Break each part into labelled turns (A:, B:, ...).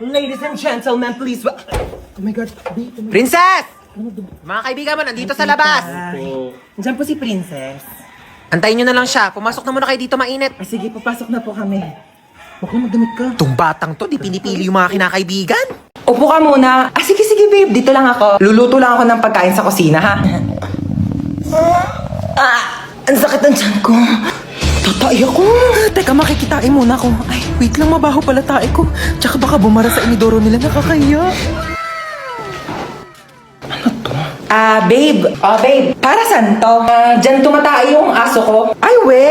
A: Ladies and gentlemen, please. Oh my God, babe.
B: Princess! Mga kaibigan mo, nandito sa labas.
A: Diyan po si Princess.
B: Antayin nyo na lang siya. Pumasok na muna kayo dito, mainit.
A: Ay, sige, papasok na po kami. Huwag na magdamit ka.
B: Itong batang to, di pinipili yung mga kinakaibigan.
A: Upo ka muna. Ah, sige, sige, babe. Dito lang ako. Luluto lang ako ng pagkain sa kusina, ha? Ang sakit ng tiyan ko. Tatay ako. Teka, makikitain muna ako. Ay, wait lang, mabaho pala tae ko. Tsaka baka bumara sa inidoro nila, nakakahiya. Babe. Babe. Para saan to? Dyan tumatay yung aso ko. Ay, we!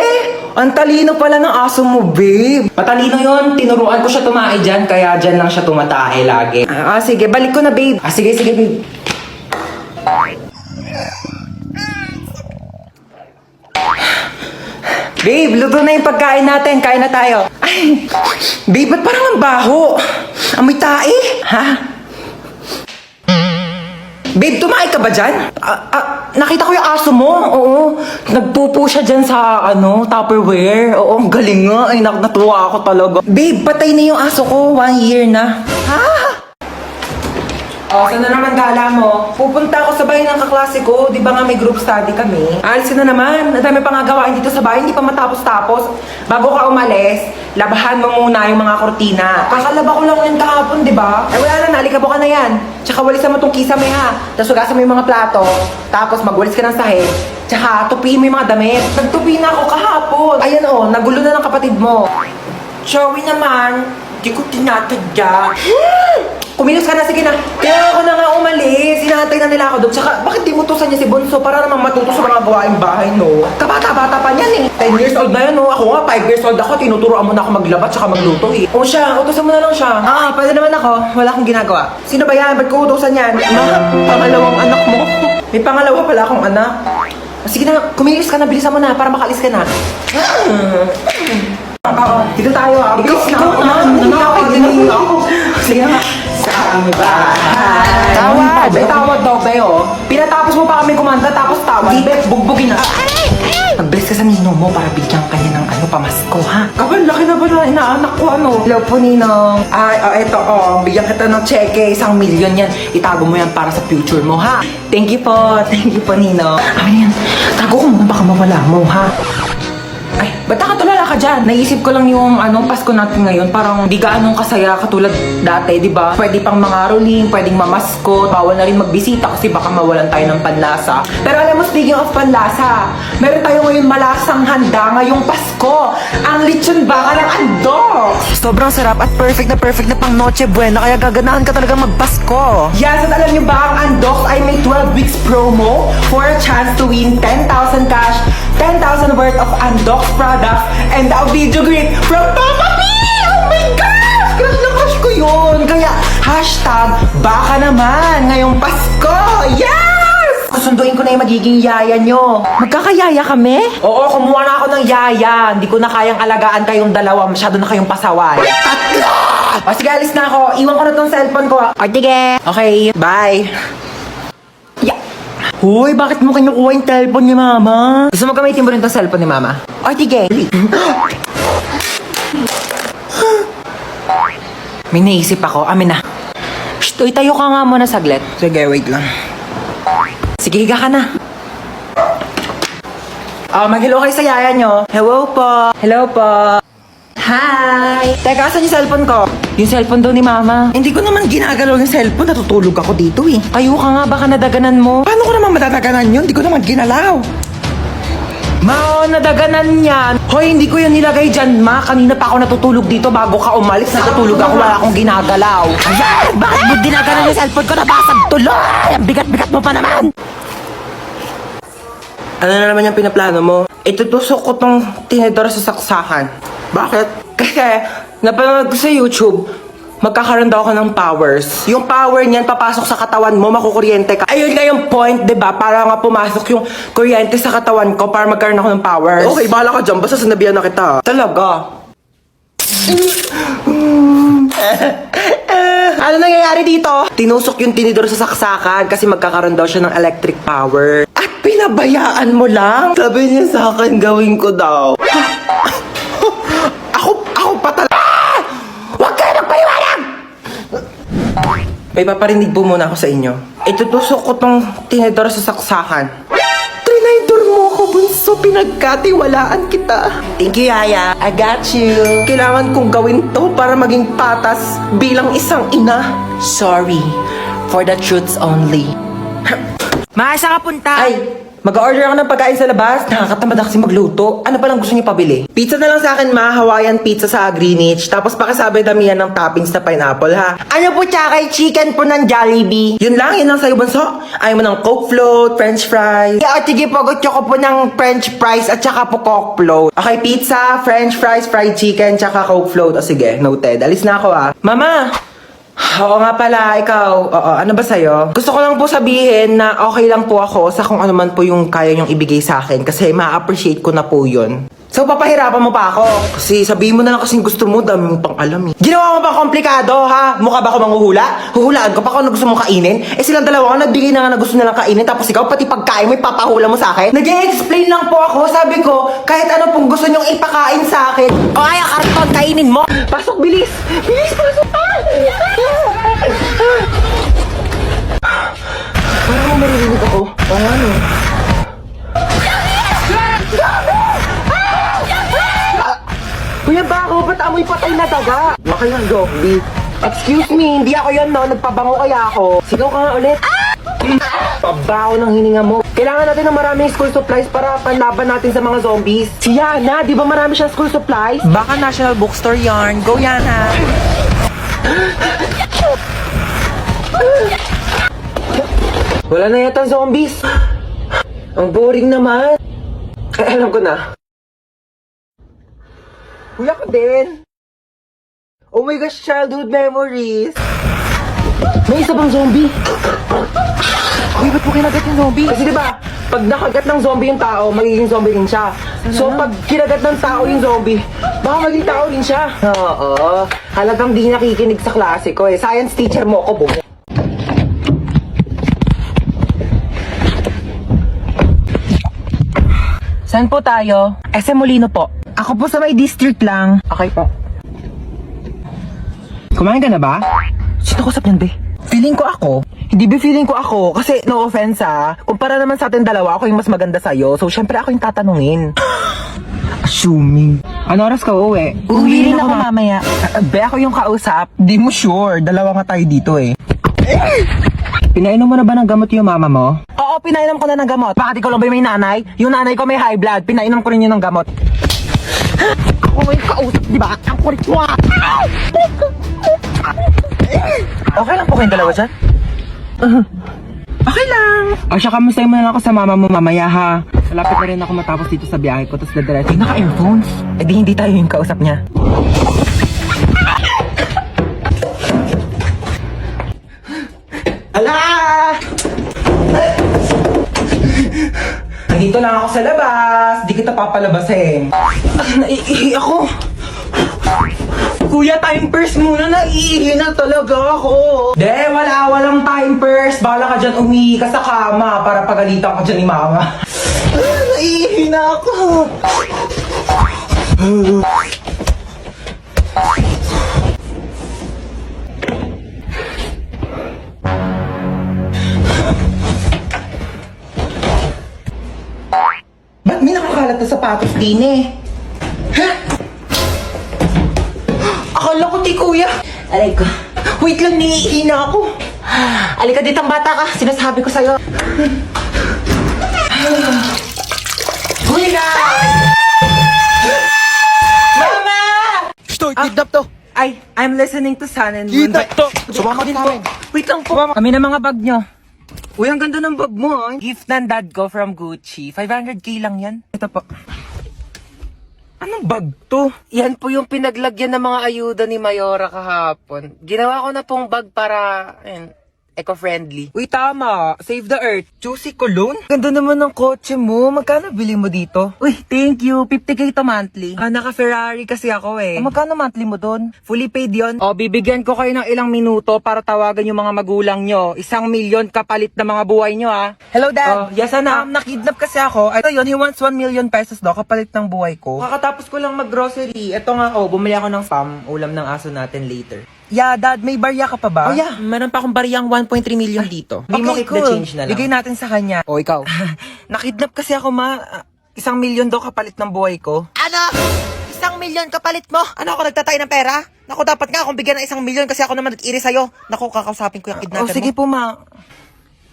A: Ang talino pala ng aso mo, babe. Matalino yon. Tinuruan ko siya tumae dyan, kaya dyan lang siya tumatae lagi. Sige. Balik ko na, babe. Sige, sige, babe. Babe, luto na yung pagkain natin. Kain na tayo. Ay, babe, ba't parang ang baho? Amoy tae? Ha? Babe, tumae ka ba dyan? Nakita ko yung aso mo. Oo. Nagpupo siya dyan sa, Tupperware. Oo, ang galing nga. Ay, natuwa ako talaga. Babe, patay na yung aso ko. 1 year na. Ha? Saan na naman gala mo? Pupunta ako sa bahay ng kaklase ko. Di ba nga may group study kami? Alis ka na naman. Ang dami pang gawain dito sa bahay. Hindi pa matapos-tapos. Bago ka umalis, labahan mo muna yung mga kortina. Kakalaba ko lang yan kahapon, di ba? Ay, wala na. Naalikabo ka na yan. Tsaka walisan mo tong kisame, ha? Tapos hugasan mo yung mga plato. Tapos magwalis ka ng sahig. Tsaka tupiin mo yung mga damit. Nagtupi na ako kahapon. Ayan, nagulo na ng kapatid mo. Joey naman, di ko tinatadya. Kumilos ka na, sige na. Kaya ako na nga umalis. Hinahantay na nila ako doon. Tsaka, bakit di mo tusan niya si Bonso para naman matuto sa mga gawaing bahay, no? Kabata-bata pa niyan, eh. 10 years old na yan, no? Ako nga, 5 years old ako. Tinuturoan mo na ako maglabat tsaka magluto, eh. O siya, utusan mo na lang siya. Pwede naman ako. Wala akong ginagawa. Sino ba yan? Ba't ko utusan yan? Pangalawang anak mo. May pangalawa pala akong anak. Sige na, kumilos ka na. Bilisan mo na para makalis ka na. Dito tayo, ha? Bilis na ako. Sige na. Sa bahay. Tawad! Tawad daw, Beo. Pinatapos mo pa kami kumanta, tapos tawad. Di, bugbugin na. Magbilis ka sa ninong mo para bigyan ka niya ng pamasko, ha? Kapal, laki na ba na inaanak ko, Hello po, Ninong. Eto, bigyan kita ng cheque, 1 million yan. Itago mo yan para sa future mo, ha? Thank you po. Thank you po, Ninong. Yan. Tago ko muna, baka mawala mo, ha? Ay, ba't nakatulala ka dyan? Naisip ko lang yung Pasko natin ngayon. Parang di gaanong kasaya katulad dati, di ba? Pwede pang mangaroling, pwedeng mamaskot, bawal na rin magbisita kasi baka mawalan tayo ng panlasa. Pero alam mo, speaking of panlasa, meron tayo ngayon malasang handa ngayong Pasko. Ang lechon baka ng andok!
B: Sobrang sarap at perfect na pang Noche Buena, kaya gaganahan ka talaga magpasko.
A: Yes, at alam nyo ba, ang Andox ay may 12 weeks promo for a chance to win 10,000 cash, 10,000 worth of Andox products, and a video greet from Papa P! Oh my gosh! Crush na crush ko yun! Kaya, hashtag, baka naman, ngayong Pasko! Yes! Kusunduin ko na yung magiging yaya nyo.
B: Magkakayaya kami?
A: Oo, kumuha na ako ng yaya. Hindi ko na kayang alagaan kayong dalawa. Masyado na kayong pasaway. Tatlo! O sige, alis na ako. Iwan ko na tong cellphone ko.
B: O, sige.
A: Okay, bye. Hoy, bakit mo kinukuha yung cellphone ni Mama? Gusto mo gamitin mo rin tong cellphone ni Mama?
B: O, sige.
A: May naisip ako. Amin na. Shh, tayo ka nga muna saglit. Sige, wait lang. Sige, higa ka na. Mag-hello kayo sa yaya nyo. Hello po. Hello po. Hi! Teka, asan yung cellphone ko? Yung cellphone daw ni Mama. Hindi ko naman ginagalaw yung cellphone. Natutulog ako dito, eh. Tayo ka nga, baka nadaganan mo. Paano ko naman madadaganan yun? Hindi ko naman ginalaw. Ma, nadaganan yan. Hoy, hindi ko yan nilagay dyan, Ma. Kanina pa ako natutulog dito bago ka umalis. Natutulog ako, wala akong ginagalaw.
B: Ayan! Bakit mo dinaganan yung cellphone ko? Nabasag tuloy! Ang bigat-bigat mo pa naman!
A: Ano na naman yung pinaplano mo? Itutusok ko tong tinidor sa saksakan. Bakit? Kasi, napanood ko sa YouTube, magkakaroon daw ako ng powers. Yung power niyan, papasok sa katawan mo, makukuryente ka. Ayun nga yung point, diba? Para nga pumasok yung kuryente sa katawan ko para magkaroon ako ng powers. Okay, bahala ka dyan. Basta sinabihan na kita. Talaga? Ano nangyayari dito? Tinusok yung tinidor sa saksakan kasi magkakaroon daw siya ng electric power. At pinabayaan mo lang? Sabi niya sa akin, gawin ko daw. Ako pa talaga. Huwag kayo magpaliwanag! May paparinig po muna ako sa inyo. Itutusok ko tong tinidor sa saksakan. Trinidor mo ako, bunso. Pinagkatiwalaan kita. Thank you, Yaya. I got you. Kailangan kong gawin to para maging patas bilang isang ina. Sorry. For the truths only.
B: Maasa ka punta?
A: Ay, mag-order ako ng pagkain sa labas. Nakakatamad kasi magluto. Ano palang gusto niyo pabili? Pizza na lang sa akin, ma. Hawaiian pizza sa Greenwich. Tapos pakisabi damihan ng toppings na pineapple, ha? Ano po tsaka chicken po ng Jollibee? Yun lang sa'yo, bunso. Ayaw mo ng Coke float, French fries. Yeah, sige po, gusto ko po ng French fries at tsaka po Coke float. Okay, pizza, French fries, fried chicken, tsaka Coke float. O sige, noted. Alis na ako, ha? Mama! Oo nga pala, ikaw. Oo, ano ba sa'yo? Gusto ko lang po sabihin na okay lang po ako sa kung ano man po yung kaya niyong ibigay sa akin kasi ma-appreciate ko na po yun. So, papahirapan mo pa ako? Kasi sabihin mo na lang kasing gusto mo, dami mong pang alam eh. Ginawa mo pa komplikado, ha? Mukha ba ako manghuhula? Huhulaan ko pa kung ano gusto mong kainin? Eh silang dalawa nga nagbigay na nga na gusto nilang kainin tapos ikaw pati pagkain mo ipapahula mo sa akin? Nag-i-explain lang po ako, sabi ko, kahit ano pong gusto niyong ipakain sa akin.
B: O kaya karton, kainin mo!
A: Pasok, bilis! Bilis, pasok! Parang maririnig ako. Oo nga no. Kuya Bako, ba't amoy patay na daga? Baka yung zombie. Excuse me, hindi ako yan no. Nagpabango kaya ako. Sigaw ka nga ulit. Pabaho ng hininga mo. Kailangan natin ng maraming school supplies para panlaban natin sa mga zombies. Si Yana, di ba marami siyang school supplies?
B: Baka National Bookstore yarn. Go yan ha!
A: Wala na yata zombies. Ang boring naman. Alam ko na. Kuya ko din. Oh my gosh, childhood memories. May isa bang zombie?
B: Uy, ba't mo kinagat yung zombie?
A: Kasi diba, pag nakagat ng zombie yung tao, magiging zombie rin siya. So pag kinagat ng tao yung zombie, baka maging tao rin siya. Oo. Halagang di nakikinig sa klase ko eh. Science teacher mo ako, bumo.
B: Saan po tayo? SM Molino po. Ako po sa may district lang.
A: Okay po.
B: Kumain ka na ba?
A: Sino ko niyan, be? Feeling ko ako. Hindi ba feeling ko ako? Kasi no offense ha. Kumpara naman sa atin dalawa, ako yung mas maganda sa'yo. So syempre ako yung tatanungin. Assuming. Ano oras ka uuwi?
B: Uwi rin ako mamaya.
A: Be, ako yung kausap. Di mo sure. Dalawa nga tayo dito eh. Pinainom mo na ba ng gamot yung mama mo? Oo, pinainom ko na ng gamot. Bakit ikaw lang ba may nanay? Yung nanay ko may high blood. Pinainom ko rin yun ng gamot. Ako may kausap, di ba? Ang kulit mo ah! Okay lang po kayong dalawa dyan? Okay lang. O siya, kamusta mo na lang ako sa mama mo mamaya ha? Malapit na rin ako matapos dito sa biyahe ko. Tapos dadiretso. Naka-earphones? Eh di hindi tayo yung kausap niya. Ala! Nandito lang ako sa labas. Di kita papalabasin. Naiihi ako. Kuya, time purse muna. Naiihi na talaga ako. De, walang time purse. Bala ka dyan, umihi ka sa kama para pagalitan ka dyan ni mama. Naiihi na ako. Ba't may nakakalat na sapatos din eh? Ha? Akala ko ti kuya. Aray ko. Wait lang, niihi na ako. Alika ditang bata ka. Sinasabi ko sa'yo. Kuya! Mama!
B: Stoy, kidnap to!
A: Ay, I'm listening to Sun and Moon.
B: Kidnap to! Sumama din po!
A: Wait lang po.
B: Kami na mga bag nyo.
A: Uy, ang ganda ng bag mo. Ah.
B: Gift ng dad ko from Gucci. 500k lang yan.
A: Ito po. Anong bag to?
C: Yan po yung pinaglagyan ng mga ayuda ni Mayora kahapon. Ginawa ko na pong bag para eco-friendly.
A: Uy, tama. Save the Earth. Juicy Cologne? Ganda naman ng kotse mo. Magkano bili mo dito?
B: Uy, thank you. 50k to monthly.
A: Naka-Ferrari kasi ako eh.
B: Magkano monthly mo doon?
A: Fully paid yon. O, bibigyan ko kayo ng ilang minuto para tawagan yung mga magulang nyo. 1 milyon kapalit na mga buhay nyo, ha?
B: Hello, Dad.
A: Yes, anak.
B: Nakidnap kasi ako. Ito yun, he wants 1 million pesos daw kapalit ng buhay ko.
A: Kakatapos ko lang mag-grocery. Ito nga, bumili ako ng spam. Ulam ng aso natin later. Yeah, Dad, may barya ka pa ba?
C: Oh yeah, meron pa akong bariyang 1.3 million dito.
A: Hindi mo keep the change na lang. Bigay natin sa kanya.
C: O ikaw?
A: Nakidnap kasi ako, ma. 1 million daw kapalit ng buhay ko.
B: Ano? 1 milyon kapalit mo?
A: Ano ako nagtatay ng pera? Naku, dapat nga akong bigyan ng 1 million kasi ako naman nag-iri sa'yo. Naku, kakausapin ko yung kidnapper mo. Sige po, ma.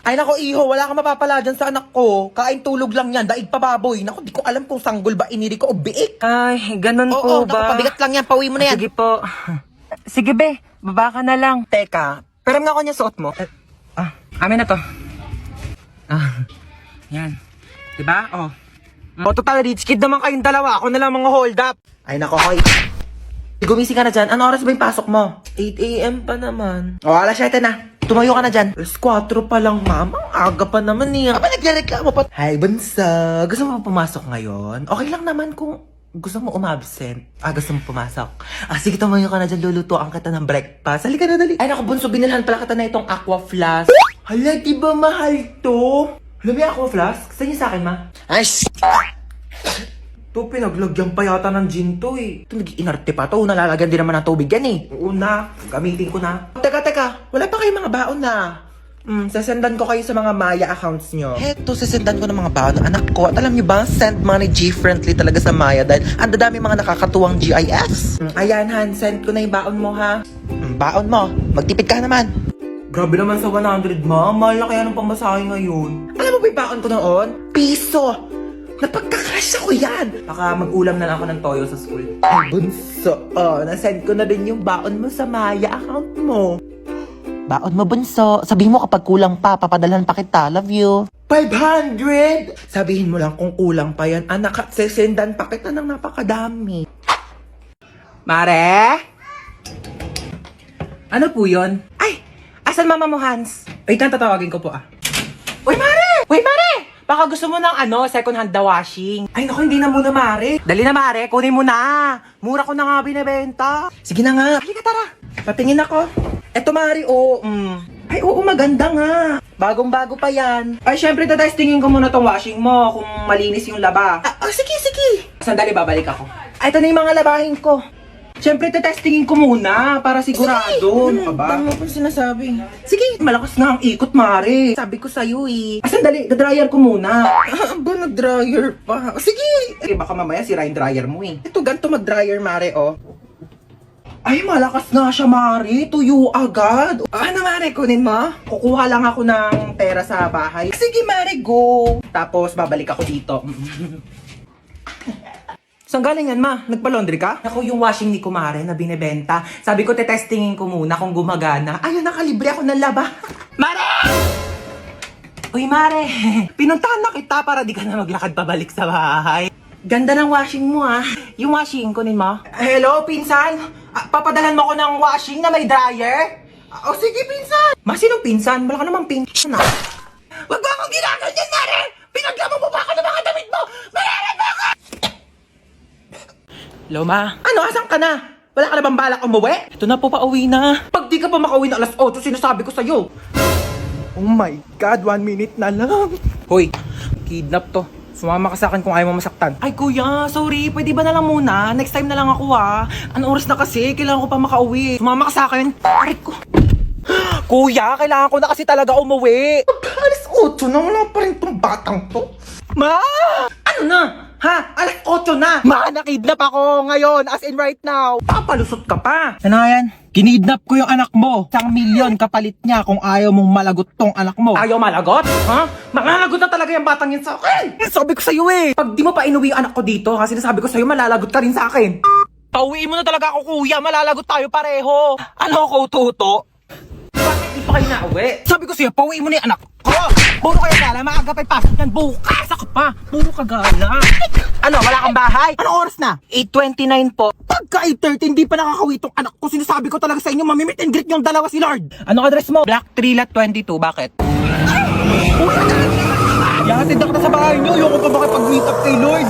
A: Ay, naku, iho, wala kang mapapala dyan sa anak ko. Kain tulog lang yan, daig pa baboy. Naku, di ko alam kung sanggol ba iniri ko o biik. Ay, ganun
B: Oo, naku, pabigat lang yan. Pauwi mo na yan.
A: Sige po. Sige, be. Baba ka na lang. Teka, pero nga ako niya suot mo. Amin na to. Yan. Diba? Oh. Total rich kid naman kayong dalawa. Ako na lang mga hold up. Ay, nako, hoy. Gumising ka na dyan. Ano oras ba yung pasok mo? 8 a.m. pa naman. O, alas 7 na. Tumayo ka na dyan. Alas 4 pa lang, ma'am. Ang aga pa naman eh. Aba, nagreklamo pa. Hi, bansa. Gusto mo ba pumasok ngayon? Okay lang naman kung gusto mo umabsent. Gusto mo pumasok. Sige, tumayo ka na dyan. Lulutuan kita ng breakfast. Halika na, dali. Ay, naku, bunso. Binilhan pala kita na itong aqua flask. Hala, di ba mahal to? Hala, may aqua flask? Saan niya sa akin, ma?
B: Ay,
A: To, pinaglagyan pa yata ng gin to eh. Ito, nag-inarte pa to. Nalalagyan din naman ng tubig yan eh. Oo na, gamitin ko na. Teka, wala pa kayong mga baon na. Sasendan ko kayo sa mga Maya accounts nyo. Heto, sasendan ko ng mga baon ng anak ko. At alam nyo ba, send money G-friendly talaga sa Maya dahil ang dadami mga nakakatuwang GIFs. Ayan, Han, send ko na yung baon mo, ha?
B: baon mo. Magtipid ka naman.
A: Grabe naman sa 100, ma. Mahal na kaya ng pamasahe ngayon. Alam mo ba yung baon ko noon? Piso! Napagkakasya ko yan! Baka mag-ulam na lang ako ng toyo sa school. Ay, bunso. Nasend ko na din yung baon mo sa Maya account mo.
B: Baon mo, bunso. Sabihin mo kapag kulang pa, papadalhan pa kita. Love you.
A: 500! Sabihin mo lang kung kulang pa yan. Anak, sesendan pa kita ng napakadami. Mare? Ano po yun? Ay! Asan mama mo, Hans? Wait lang, tatawagin ko po Uy, Mare! Uy, Mare! Baka gusto mo ng second hand na washing. Ay, naku, hindi na muna, Mare. Dali na, Mare. Kunin mo na. Mura ko na nga binibenta. Sige na nga. Halika, tara. Patingin ako. Eto, Mare, Ay, oo, maganda nga. Bagong-bago pa yan. Ay, syempre, tatestingin ko muna tong washing mo kung malinis yung laba. Sige. Sandali, babalik ako. Ay, ito na yung mga labahin ko. Siyempre, tetestingin ko muna para sigurado. Ano ka ba? Ano pa sinasabi? Sige, malakas nga ang ikot, Mare. Sabi ko sa'yo eh. Sandali, dryer ko muna. Ba, nag-dryer pa? Sige. Baka mamaya sira yung dryer mo eh. Ito, ganito mag-dryer, Mare, Ay, malakas nga siya, Mare. Tuyo agad. Ano, Mare, kunin mo? Kukuha lang ako ng pera sa bahay. Sige, Mare, go. Tapos, babalik ako dito. Saan galing yan, ma? Nagpa-laundry ka? Ako yung washing ni Kumare na binibenta. Sabi ko, tetestingin ko muna kung gumagana. Ayun, nakalibre ako ng laba. Mare! Uy, Mare. Pinuntahan na kita para di ka na maglakad pabalik sa bahay. Ganda ng washing mo, Yung washing, kunin mo. Hello, pinsan? Papadalhan mo ko ng washing na may dryer? Sige, pinsan. Ma, sinong pinsan? Wala ka namang pinsan, Wag mo akong ginaganyan, Mare! Pinaglamang mo pa ako ng mga damit mo! Mare, bakit? Hello, ma. Ano? Asan ka na? Wala ka na bang balak umuwi? Ito na po, pauwi na. Pag di ka pa makauwi na alas 8, sinasabi ko sa'yo. Oh my God, 1 minute na lang. Hoy, kidnap to. Sumama ka sa akin kung ayaw mo masaktan. Ay, kuya, sorry. Pwede ba na lang muna? Next time na lang ako, Anong oras na kasi? Kailangan ko pa makauwi. Sumama ka sa akin. Aray ko. Kuya, kailangan ko na kasi talaga umuwi. Alas 8 na, wala pa rin tong batang to. Ma! Ano na? Alas 8 na! Ma, nakidnap ako ngayon, as in right now. Papalusot ka pa. Ano yan? Kinidnap ko yung anak mo. 1 milyon kapalit niya kung ayaw mong malagot tong anak mo. Ayaw malagot? Malalagot na talaga yung batang yun sa akin. Sabi ko sa'yo Pag di mo pa inuwi yung anak ko dito, kasi sinasabi ko sa'yo, malalagot ka rin sa akin. Pauwiin mo na talaga ako, kuya. Malalagot tayo pareho. Ano ko, tuto? Bakit di pa kayo nauwi? Sabi ko sa'yo, pauwiin mo na yung anak ko. Puro kayo gala, maaga pa'y pasok yan. Bukas ako pa. Puro ka gala. Ano, wala kang bahay? Anong oras na? 8:29 po. Pagka 8:30, hindi pa nakakawi tong anak ko. Sinasabi ko talaga sa inyo, mamimit and greet yung dalawa si Lord. Anong address mo? Black 3 Lot 22. Bakit? Yahatid ako na sa bahay niyo. Ayoko pa makipag-meet up kay Lord.